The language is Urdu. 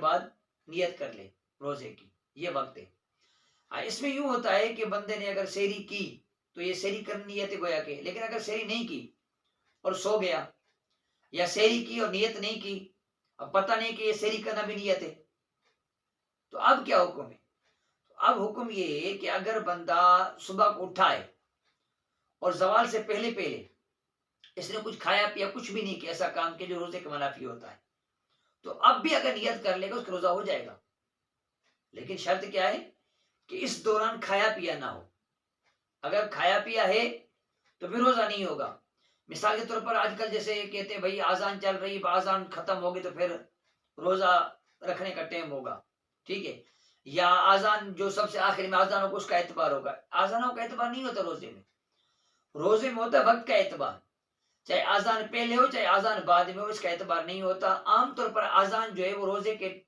بعد نیت کر لے روزے کی، یہ وقت ہے۔ اس میں یوں ہوتا ہے کہ بندے نے اگر سحری کی تو یہ سحری کرنی نیت ہے گویا کہ، لیکن اگر سحری نہیں کی اور سو گیا، یا سحری کی اور نیت نہیں کی، اب پتہ نہیں کہ یہ سحری کرنا بھی نیت ہے، تو اب کیا حکم ہے؟ اب حکم یہ ہے کہ اگر بندہ صبح کو اٹھا ہے اور زوال سے پہلے پہلے اس نے کچھ کھایا پیا، کچھ بھی نہیں کیا ایسا کام کیا جو روزے کے منافی ہوتا ہے، تو اب بھی اگر نیت کر لے گا اس کا روزہ ہو جائے گا، لیکن شرط کیا ہے کہ اس دوران کھایا پیا نہ ہو۔ اگر کھایا پیا ہے تو پھر روزہ نہیں ہوگا۔ مثال کے طور پر آج کل جیسے کہتے ہیں بھائی آزان چل رہی، آزان ختم ہوگی تو پھر روزہ رکھنے کا ٹائم ہوگا، ٹھیک ہے، یا آزان جو سب سے آخر میں آزان ہوگا اس کا اعتبار ہوگا۔ آزانوں کا اعتبار نہیں ہوتا روزے میں، روزے میں ہوتا ہے وقت کا اعتبار، چاہے آزان پہلے ہو چاہے آزان بعد میں ہو، اس کا اعتبار نہیں ہوتا۔ عام طور پر آزان جو ہے وہ روزے کے